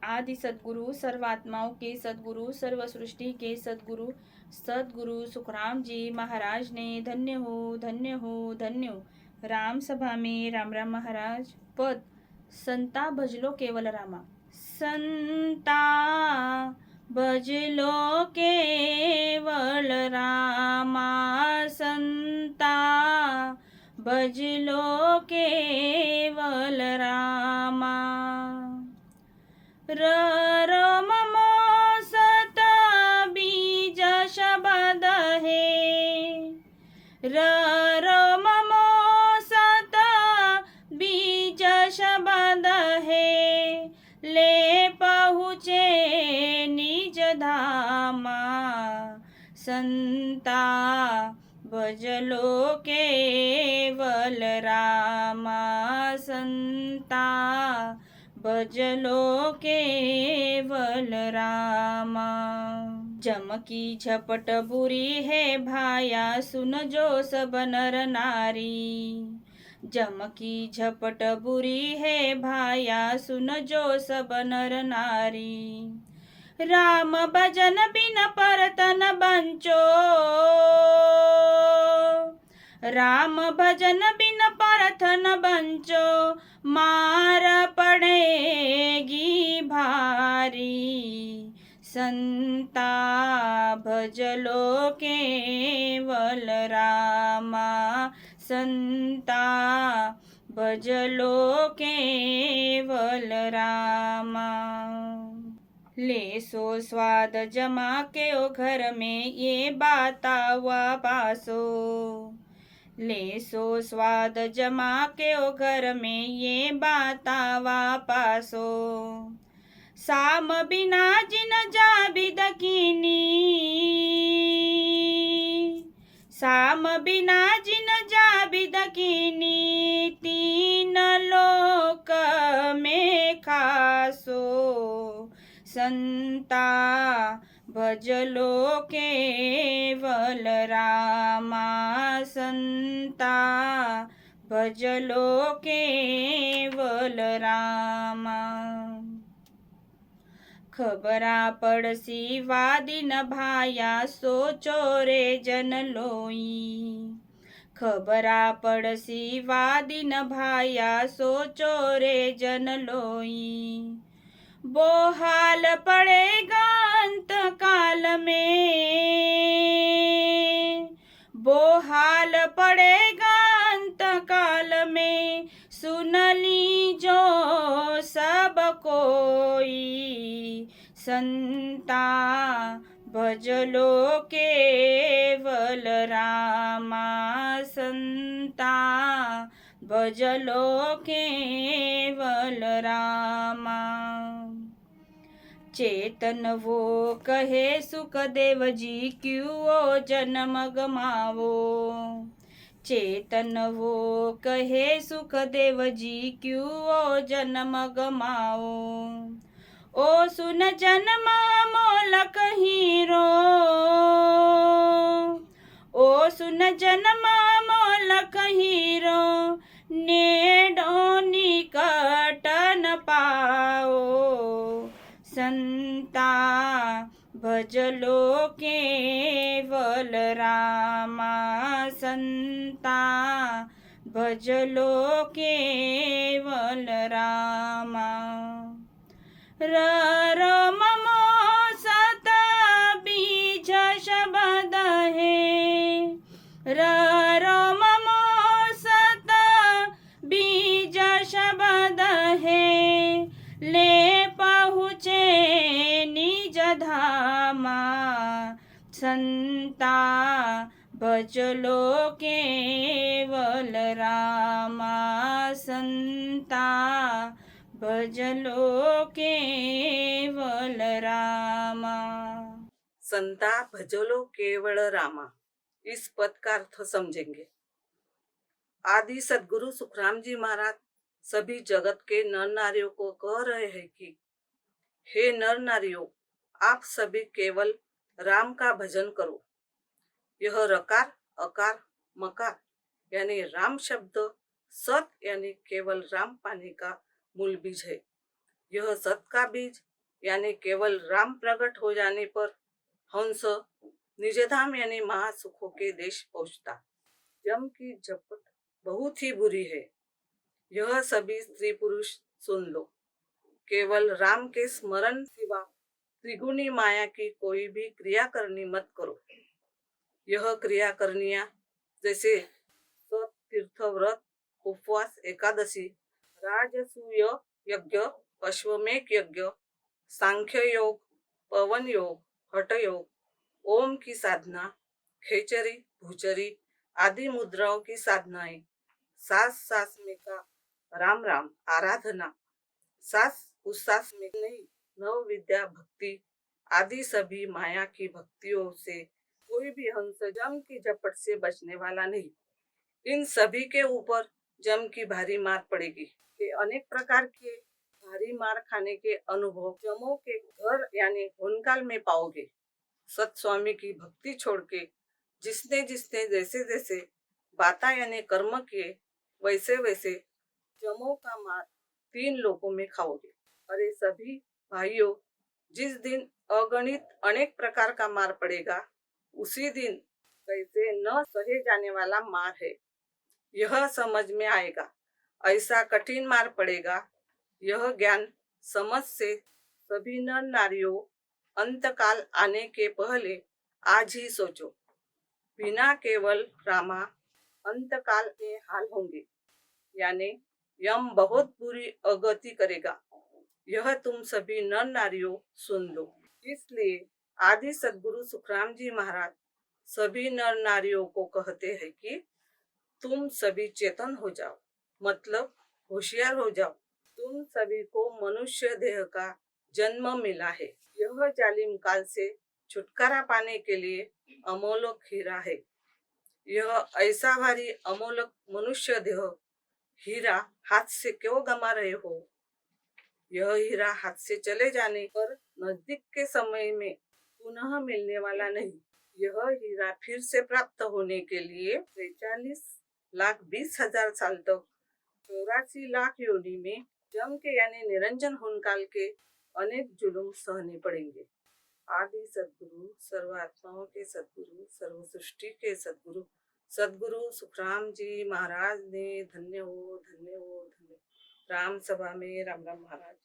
आदि सद्गुरु, सर्वात्माओं के सद्गुरु, सर्व सृष्टि के सद्गुरु, सद्गुरु सुखराम जी महाराज ने धन्य हो, धन्य हो, धन्य हो। राम सभा में राम राम महाराज। पद संता भजलो केवल रामा। संता भजलो केवल रामा, संता भजलो केवल रामा। र र म म सत बीज शब्द है, र र म म सत बीज शब्द है, ले पहुँचे निज धामा। संता भजलो केवल रामा, संता भजलो केवल रामा। जमकी झपट बुरी है भाया, सुन जो सब नर नारी। जमकी झपट बुरी है भाया, सुन जो सब नर नारी। राम भजन बिन परतन बंचो, राम भजन बिन परतन बंचो, मार पड़ेगी भारी। संता भजलो केवल रामा, संता भजलो केवल रामा। ले सो स्वाद जमा के ओ घर में, ये बाता वापासो। ले सो स्वाद जमा के ओ घर में, ये बाता वापासो। साम बिना जिन जाबिद कीनी, साम बिना जिन जाबिद कीनी, तीन लोक में खासो। संता भजलो केवल रामा, संता भजलो केवल रामा। खबरा पड़सी वादिन भाया, सोचो रे जन लोई। खबरा पड़सी वादिन भाया, सोचो रे जन लोई। वो हाल पड़ेगा अंत काल में, वो हाल पड़ेगा अंत काल में, सुन लीजो सब कोई। संता भजलो केवल रामा, संता भजलो केवल रामा। चेतन वो कहे सुखदेव जी, क्यों ओ जन्म गमावो। चेतन वो कहे सुखदेव जी, क्यों ओ जन्म गमाओ। ओ सुन जन्म मोलक हीरो, ओ सुन जन्म मोलक हीरो, नेडो निकट न पाओ। संता भजलो केवल रामा, संता भजलो केवल रामा। र र म म सत बीज शब्द है, र र म म सत बीज शब्द है, ले पहुँचे निज धामा। संता भजलो केवल रामा, संता भजलो केवल रामा। संता भजलो केवल रामा, इस पद का अर्थ समझेंगे। आदि सद्गुरु सुखराम जी महाराज सभी जगत के नर नारियों को कह रहे हैं कि हे नर नारियों, आप सभी केवल राम का भजन करो। यह रकार अकार मकार यानी राम शब्द सत यानी केवल राम पाने का मूल बीज है। यह सत का बीज यानी केवल राम प्रकट हो जाने पर हंस निजधाम यानी महासुखों के देश पहुंचता। जम की झपट बहुत ही बुरी है, यह सभी स्त्री पुरुष सुन लो। केवल राम के स्मरण सिवा त्रिगुणी माया की कोई भी क्रिया करनी मत करो। यह क्रिया करनिया जैसे तीर्थ व्रत, उपवास, एकादशी, राजसूय यज्ञ, अश्वमेध यज्ञ, सांख्य योग, पवन योग, हठ योग, ओम की साधना, खेचरी, भूचरी आदि मुद्राओं की साधनाएं, सास सास में का राम राम आराधना, सास उस सास में नहीं, नव विद्या भक्ति आदि सभी माया की भक्तियों से कोई भी हंस जम की झपट से बचने वाला नहीं। इन सभी के ऊपर जम की भारी मार पड़ेगी। ये अनेक प्रकार के भारी मार खाने के अनुभव जमों के घर यानी होनकाल में पाओगे। सत स्वामी की भक्ति छोड़ के जिसने जिसने जैसे जैसे बाता यानी कर्म किए वैसे वैसे जमों का मार 3 लोकों में खाओगे। अरे सभी भाइयों, जिस दिन अगणित अनेक प्रकार का मार पड़ेगा उसी दिन कैसे न सहे जाने वाला मार है यह समझ में आएगा। ऐसा कठिन मार पड़ेगा, यह ज्ञान समझ से सभी नर नारियों अंतकाल आने के पहले आज ही सोचो। बिना केवल रामा अंतकाल में हाल होंगे, यानी यम बहुत बुरी अगति करेगा। यह तुम सभी नर नारियों सुन लो। इसलिए आदि सद्गुरु सुखराम जी महाराज सभी नर नारियों को कहते हैं कि तुम सभी चेतन हो जाओ, मतलब होशियार हो जाओ। तुम सभी को मनुष्य देह का जन्म मिला है। यह जालिम काल से छुटकारा पाने के लिए अमोलक हीरा है। यह ऐसा भारी अमोलक मनुष्य देह हीरा हाथ से क्यों गमा रहे हो? यह हीरा हाथ से चले जाने पर नजदीक के समय में पुनः मिलने वाला नहीं। यह हीरा फिर से प्राप्त होने के लिए 43,20,000 साल तक 84 लाख योनि में जम के यानी निरंजन होनकाल के अनेक जुलूम सहने पड़ेंगे। आदि सद्गुरु, सर्वात्माओं के सद्गुरु, सर्व सृष्टि के सद्गुरु, सद्गुरु सुखराम जी महाराज ने धन्य हो, धन्य हो, धन्य। राम सभा में राम राम महाराज।